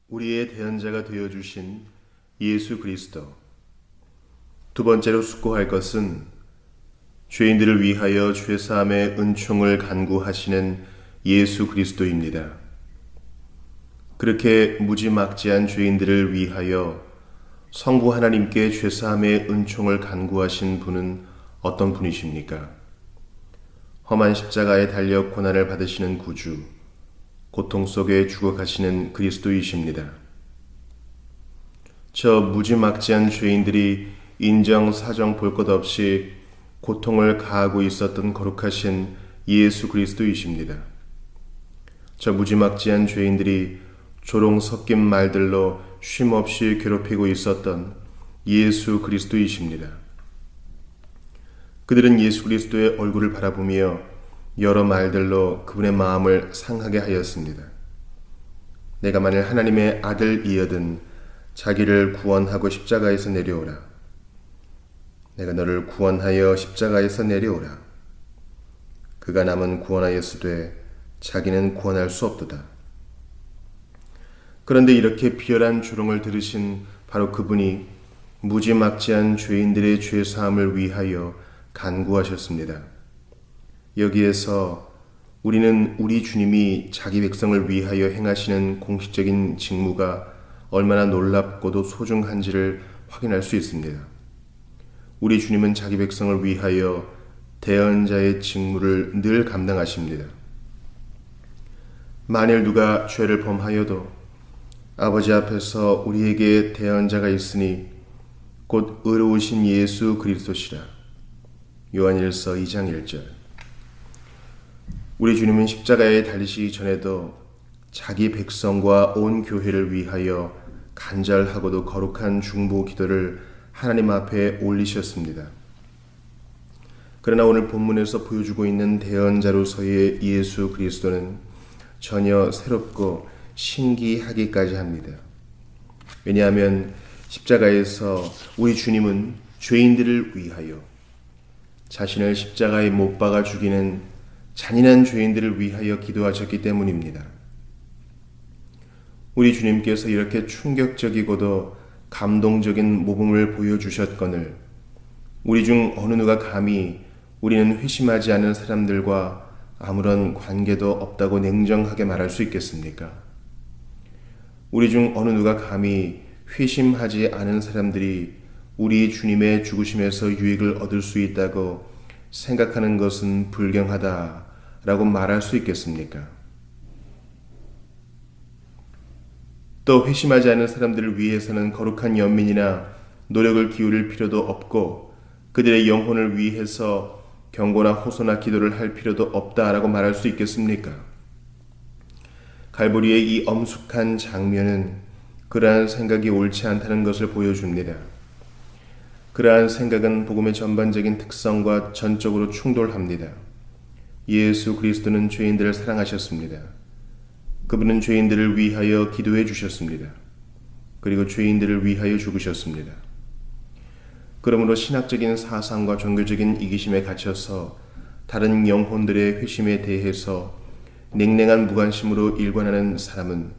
우리의 대언자가 되어주신 예수 그리스도. 두 번째로 숙고할 것은 죄인들을 위하여 죄사함의 은총을 간구하시는 예수 그리스도입니다. 그렇게 무지막지한 죄인들을 위하여 성부 하나님께 죄사함의 은총을 간구하신 분은 어떤 분이십니까? 험한 십자가에 달려 고난을 받으시는 구주, 고통 속에 죽어가시는 그리스도이십니다. 저 무지막지한 죄인들이 인정 사정 볼 것 없이 고통을 가하고 있었던 거룩하신 예수 그리스도이십니다. 저 무지막지한 죄인들이 조롱 섞인 말들로 쉼없이 괴롭히고 있었던 예수 그리스도이십니다. 그들은 예수 그리스도의 얼굴을 바라보며 여러 말들로 그분의 마음을 상하게 하였습니다. 내가 만일 하나님의 아들이여든 자기를 구원하고 십자가에서 내려오라. 내가 너를 구원하여 십자가에서 내려오라. 그가 남은 구원하였으되 자기는 구원할 수 없도다. 그런데 이렇게 비열한 조롱을 들으신 바로 그분이 무지막지한 죄인들의 죄사함을 위하여 간구하셨습니다. 여기에서 우리는 우리 주님이 자기 백성을 위하여 행하시는 공식적인 직무가 얼마나 놀랍고도 소중한지를 확인할 수 있습니다. 우리 주님은 자기 백성을 위하여 대언자의 직무를 늘 감당하십니다. 만일 누가 죄를 범하여도 아버지 앞에서 우리에게 대언자가 있으니 곧 의로우신 예수 그리스도시라. 요한일서 2장 1절. 우리 주님은 십자가에 달리시기 전에도 자기 백성과 온 교회를 위하여 간절하고도 거룩한 중보 기도를 하나님 앞에 올리셨습니다. 그러나 오늘 본문에서 보여주고 있는 대언자로서의 예수 그리스도는 전혀 새롭고 신기하기까지 합니다. 왜냐하면 십자가에서 우리 주님은 죄인들을 위하여 자신을 십자가에 못 박아 죽이는 잔인한 죄인들을 위하여 기도하셨기 때문입니다. 우리 주님께서 이렇게 충격적이고도 감동적인 모범을 보여주셨거늘 우리 중 어느 누가 감히 우리는 회심하지 않은 사람들과 아무런 관계도 없다고 냉정하게 말할 수 있겠습니까? 우리 중 어느 누가 감히 회심하지 않은 사람들이 우리 주님의 죽으심에서 유익을 얻을 수 있다고 생각하는 것은 불경하다라고 말할 수 있겠습니까? 또 회심하지 않은 사람들을 위해서는 거룩한 연민이나 노력을 기울일 필요도 없고 그들의 영혼을 위해서 경고나 호소나 기도를 할 필요도 없다라고 말할 수 있겠습니까? 갈보리의 이 엄숙한 장면은 그러한 생각이 옳지 않다는 것을 보여줍니다. 그러한 생각은 복음의 전반적인 특성과 전적으로 충돌합니다. 예수 그리스도는 죄인들을 사랑하셨습니다. 그분은 죄인들을 위하여 기도해 주셨습니다. 그리고 죄인들을 위하여 죽으셨습니다. 그러므로 신학적인 사상과 종교적인 이기심에 갇혀서 다른 영혼들의 회심에 대해서 냉랭한 무관심으로 일관하는 사람은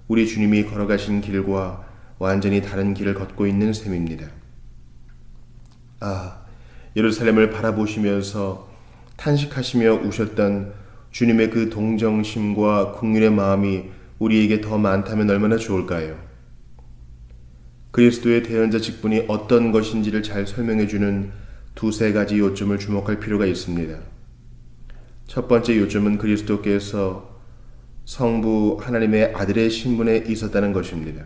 우리 주님이 걸어가신 길과 완전히 다른 길을 걷고 있는 셈입니다. 예루살렘을 바라보시면서 탄식하시며 우셨던 주님의 그 동정심과 긍휼의 마음이 우리에게 더 많다면 얼마나 좋을까요? 그리스도의 대언자 직분이 어떤 것인지를 잘 설명해주는 두세 가지 요점을 주목할 필요가 있습니다. 첫 번째 요점은 그리스도께서 성부 하나님의 아들의 신분에 있었다는 것입니다.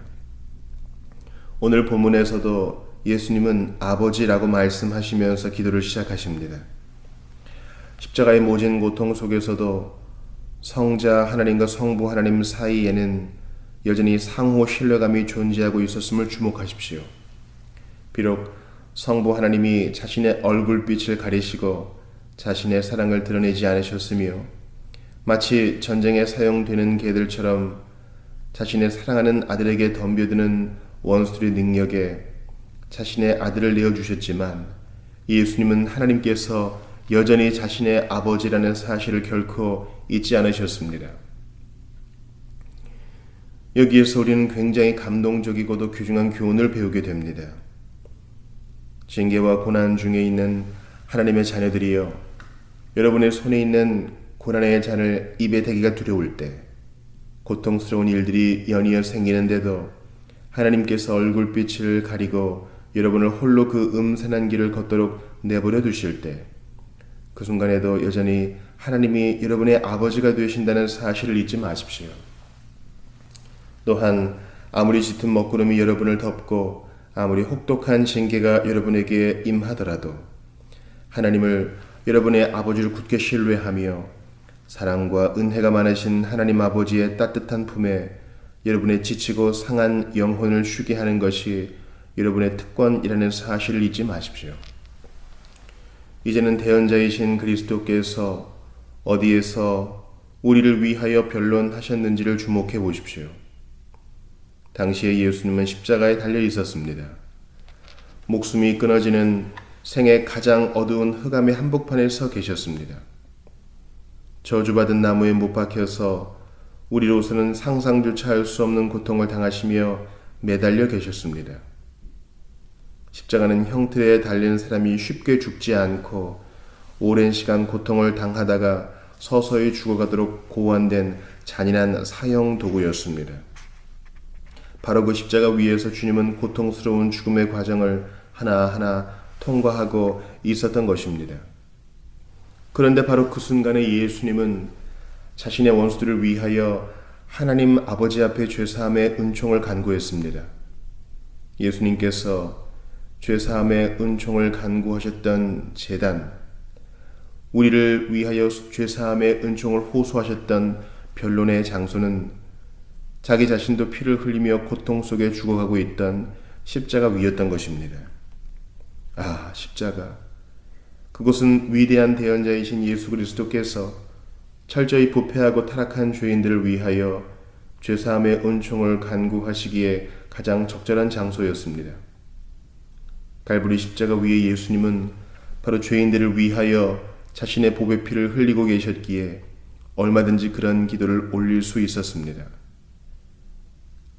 오늘 본문에서도 예수님은 아버지라고 말씀하시면서 기도를 시작하십니다. 십자가의 모진 고통 속에서도 성자 하나님과 성부 하나님 사이에는 여전히 상호 신뢰감이 존재하고 있었음을 주목하십시오. 비록 성부 하나님이 자신의 얼굴빛을 가리시고 자신의 사랑을 드러내지 않으셨으며 마치 전쟁에 사용되는 개들처럼 자신의 사랑하는 아들에게 덤벼드는 원수들의 능력에 자신의 아들을 내어주셨지만 예수님은 하나님께서 여전히 자신의 아버지라는 사실을 결코 잊지 않으셨습니다. 여기에서 우리는 굉장히 감동적이고도 귀중한 교훈을 배우게 됩니다. 징계와 고난 중에 있는 하나님의 자녀들이여, 여러분의 손에 있는 고난의 잔을 입에 대기가 두려울 때, 고통스러운 일들이 연이어 생기는데도 하나님께서 얼굴빛을 가리고 여러분을 홀로 그 음산한 길을 걷도록 내버려 두실 때, 그 순간에도 여전히 하나님이 여러분의 아버지가 되신다는 사실을 잊지 마십시오. 또한 아무리 짙은 먹구름이 여러분을 덮고 아무리 혹독한 징계가 여러분에게 임하더라도 하나님을, 여러분의 아버지를 굳게 신뢰하며 사랑과 은혜가 많으신 하나님 아버지의 따뜻한 품에 여러분의 지치고 상한 영혼을 쉬게 하는 것이 여러분의 특권이라는 사실을 잊지 마십시오. 이제는 대언자이신 그리스도께서 어디에서 우리를 위하여 변론하셨는지를 주목해 보십시오. 당시에 예수님은 십자가에 달려 있었습니다. 목숨이 끊어지는 생의 가장 어두운 흑암의 한복판에 서 계셨습니다. 저주받은 나무에 못 박혀서 우리로서는 상상조차 할 수 없는 고통을 당하시며 매달려 계셨습니다. 십자가는 형틀에 달린 사람이 쉽게 죽지 않고 오랜 시간 고통을 당하다가 서서히 죽어가도록 고안된 잔인한 사형 도구였습니다. 바로 그 십자가 위에서 주님은 고통스러운 죽음의 과정을 하나하나 통과하고 있었던 것입니다. 그런데 바로 그 순간에 예수님은 자신의 원수들을 위하여 하나님 아버지 앞에 죄사함의 은총을 간구했습니다. 예수님께서 죄사함의 은총을 간구하셨던 제단, 우리를 위하여 죄사함의 은총을 호소하셨던 변론의 장소는 자기 자신도 피를 흘리며 고통 속에 죽어가고 있던 십자가 위였던 것입니다. 아, 십자가. 그곳은 위대한 대언자이신 예수 그리스도께서 철저히 부패하고 타락한 죄인들을 위하여 죄사함의 은총을 간구하시기에 가장 적절한 장소였습니다. 갈보리 십자가 위에 예수님은 바로 죄인들을 위하여 자신의 보배 피를 흘리고 계셨기에 얼마든지 그런 기도를 올릴 수 있었습니다.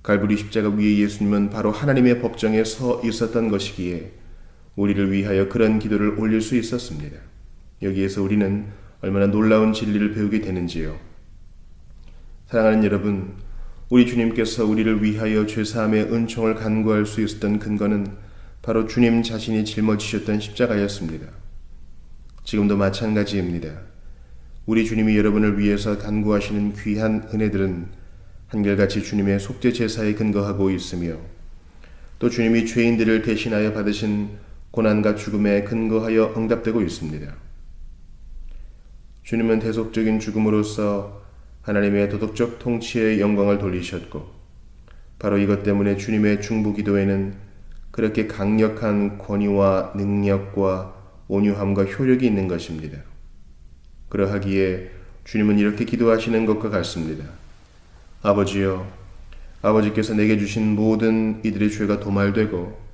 갈보리 십자가 위에 예수님은 바로 하나님의 법정에 서 있었던 것이기에 우리를 위하여 그런 기도를 올릴 수 있었습니다. 여기에서 우리는 얼마나 놀라운 진리를 배우게 되는지요. 사랑하는 여러분, 우리 주님께서 우리를 위하여 죄사함의 은총을 간구할 수 있었던 근거는 바로 주님 자신이 짊어지셨던 십자가였습니다. 지금도 마찬가지입니다. 우리 주님이 여러분을 위해서 간구하시는 귀한 은혜들은 한결같이 주님의 속죄 제사에 근거하고 있으며 또 주님이 죄인들을 대신하여 받으신 고난과 죽음에 근거하여 응답되고 있습니다. 주님은 대속적인 죽음으로써 하나님의 도덕적 통치의 영광을 돌리셨고 바로 이것 때문에 주님의 중보기도에는 그렇게 강력한 권위와 능력과 온유함과 효력이 있는 것입니다. 그러하기에 주님은 이렇게 기도하시는 것과 같습니다. 아버지여, 아버지께서 내게 주신 모든 이들의 죄가 도말되고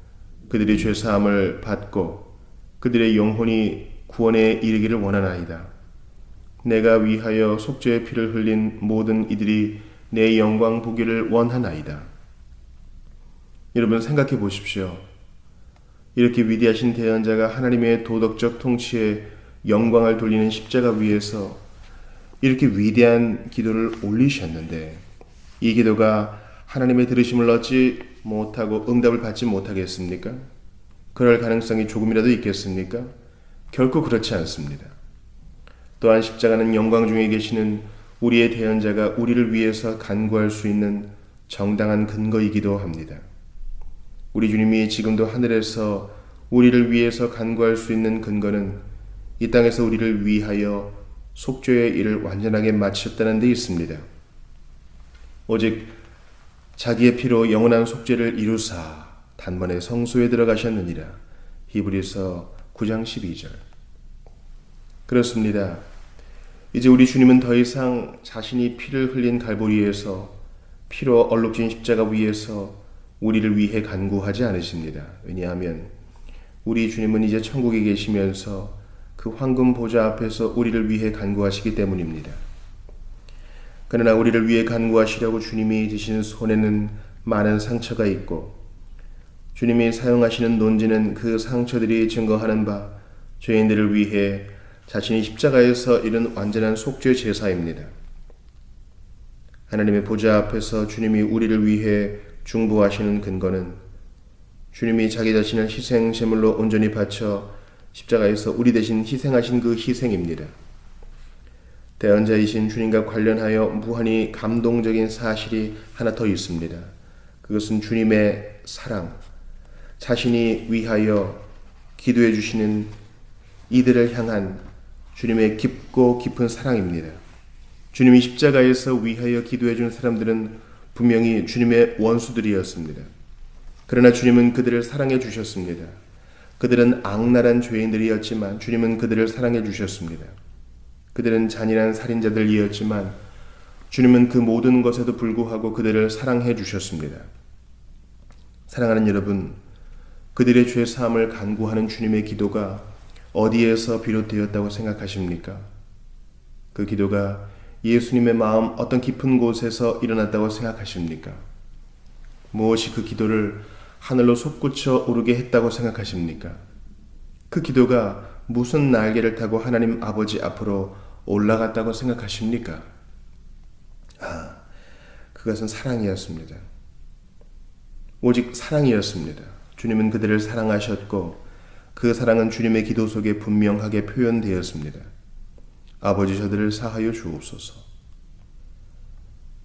그들의 죄사함을 받고 그들의 영혼이 구원에 이르기를 원하나이다. 내가 위하여 속죄의 피를 흘린 모든 이들이 내 영광 보기를 원하나이다. 여러분 생각해 보십시오. 이렇게 위대하신 대언자가 하나님의 도덕적 통치에 영광을 돌리는 십자가 위에서 이렇게 위대한 기도를 올리셨는데 이 기도가 하나님의 들으심을 얻지 못하고 응답을 받지 못하겠습니까? 그럴 가능성이 조금이라도 있겠습니까? 결코 그렇지 않습니다. 또한 십자가는 영광 중에 계시는 우리의 대언자가 우리를 위해서 간구할 수 있는 정당한 근거이기도 합니다. 우리 주님이 지금도 하늘에서 우리를 위해서 간구할 수 있는 근거는 이 땅에서 우리를 위하여 속죄의 일을 완전하게 마치셨다는 데 있습니다. 오직 자기의 피로 영원한 속죄를 이루사 단번에 성소에 들어가셨느니라. 히브리서 9장 12절. 그렇습니다. 이제 우리 주님은 더 이상 자신이 피를 흘린 갈보리에서 피로 얼룩진 십자가 위에서 우리를 위해 간구하지 않으십니다. 왜냐하면 우리 주님은 이제 천국에 계시면서 그 황금 보좌 앞에서 우리를 위해 간구하시기 때문입니다. 그러나 우리를 위해 간구하시려고 주님이 드신 손에는 많은 상처가 있고 주님이 사용하시는 논지는 그 상처들이 증거하는 바 죄인들을 위해 자신이 십자가에서 이룬 완전한 속죄 제사입니다. 하나님의 보좌 앞에서 주님이 우리를 위해 중보하시는 근거는 주님이 자기 자신을 희생 제물로 온전히 바쳐 십자가에서 우리 대신 희생하신 그 희생입니다. 대언자이신 주님과 관련하여 무한히 감동적인 사실이 하나 더 있습니다. 그것은 주님의 사랑, 자신이 위하여 기도해 주시는 이들을 향한 주님의 깊고 깊은 사랑입니다. 주님이 십자가에서 위하여 기도해 준 사람들은 분명히 주님의 원수들이었습니다. 그러나 주님은 그들을 사랑해 주셨습니다. 그들은 악랄한 죄인들이었지만 주님은 그들을 사랑해 주셨습니다. 그들은 잔인한 살인자들이었지만 주님은 그 모든 것에도 불구하고 그들을 사랑해 주셨습니다. 사랑하는 여러분, 그들의 죄 사함을 간구하는 주님의 기도가 어디에서 비롯되었다고 생각하십니까? 그 기도가 예수님의 마음 어떤 깊은 곳에서 일어났다고 생각하십니까? 무엇이 그 기도를 하늘로 솟구쳐 오르게 했다고 생각하십니까? 그 기도가 무슨 날개를 타고 하나님 아버지 앞으로 올라갔다고 생각하십니까? 그것은 사랑이었습니다. 오직 사랑이었습니다. 주님은 그들을 사랑하셨고 그 사랑은 주님의 기도 속에 분명하게 표현되었습니다. 아버지, 저들을 사하여 주옵소서.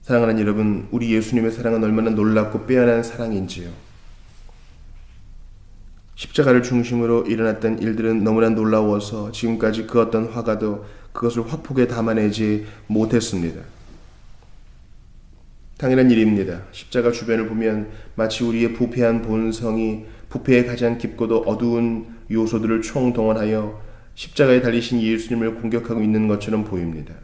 사랑하는 여러분, 우리 예수님의 사랑은 얼마나 놀랍고 빼어난 사랑인지요. 십자가를 중심으로 일어났던 일들은 너무나 놀라워서 지금까지 그 어떤 화가도 그것을 화폭에 담아내지 못했습니다. 당연한 일입니다. 십자가 주변을 보면 마치 우리의 부패한 본성이 부패의 가장 깊고도 어두운 요소들을 총동원하여 십자가에 달리신 예수님을 공격하고 있는 것처럼 보입니다.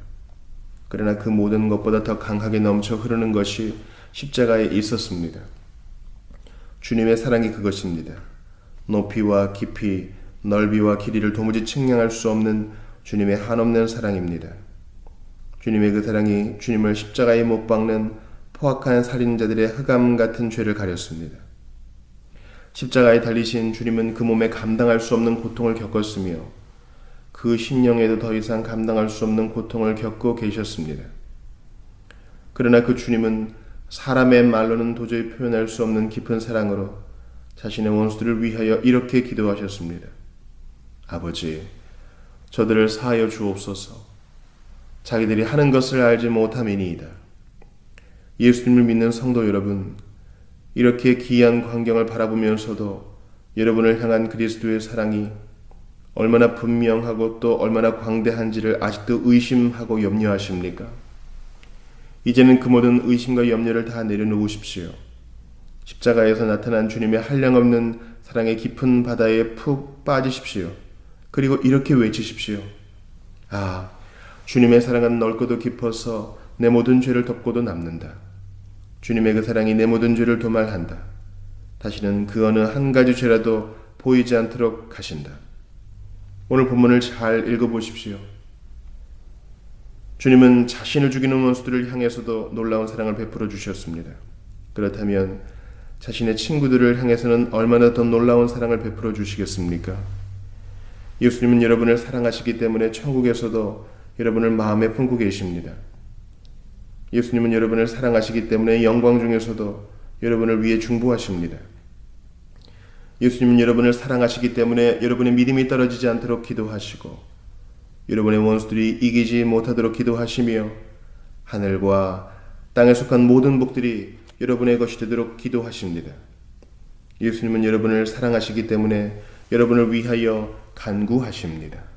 그러나 그 모든 것보다 더 강하게 넘쳐 흐르는 것이 십자가에 있었습니다. 주님의 사랑이 그것입니다. 높이와 깊이, 넓이와 길이를 도무지 측량할 수 없는 주님의 한없는 사랑입니다. 주님의 그 사랑이 주님을 십자가에 못 박는 포악한 살인자들의 흑암 같은 죄를 가렸습니다. 십자가에 달리신 주님은 그 몸에 감당할 수 없는 고통을 겪었으며 그 심령에도 더 이상 감당할 수 없는 고통을 겪고 계셨습니다. 그러나 그 주님은 사람의 말로는 도저히 표현할 수 없는 깊은 사랑으로 자신의 원수들을 위하여 이렇게 기도하셨습니다. 아버지, 저들을 사하여 주옵소서. 자기들이 하는 것을 알지 못함이니이다. 예수님을 믿는 성도 여러분, 이렇게 기이한 광경을 바라보면서도 여러분을 향한 그리스도의 사랑이 얼마나 분명하고 또 얼마나 광대한지를 아직도 의심하고 염려하십니까? 이제는 그 모든 의심과 염려를 다 내려놓으십시오. 십자가에서 나타난 주님의 한량없는 사랑의 깊은 바다에 푹 빠지십시오. 그리고 이렇게 외치십시오. 주님의 사랑은 넓고도 깊어서 내 모든 죄를 덮고도 남는다. 주님의 그 사랑이 내 모든 죄를 도말한다. 다시는 그 어느 한 가지 죄라도 보이지 않도록 하신다. 오늘 본문을 잘 읽어보십시오. 주님은 자신을 죽이는 원수들을 향해서도 놀라운 사랑을 베풀어 주셨습니다. 그렇다면 자신의 친구들을 향해서는 얼마나 더 놀라운 사랑을 베풀어 주시겠습니까? 예수님은 여러분을 사랑하시기 때문에 천국에서도 여러분을 마음에 품고 계십니다. 예수님은 여러분을 사랑하시기 때문에 영광 중에서도 여러분을 위해 중보하십니다. 예수님은 여러분을 사랑하시기 때문에 여러분의 믿음이 떨어지지 않도록 기도하시고 여러분의 원수들이 이기지 못하도록 기도하시며 하늘과 땅에 속한 모든 복들이 여러분의 것이 되도록 기도하십니다. 예수님은 여러분을 사랑하시기 때문에 여러분을 위하여 간구하십니다.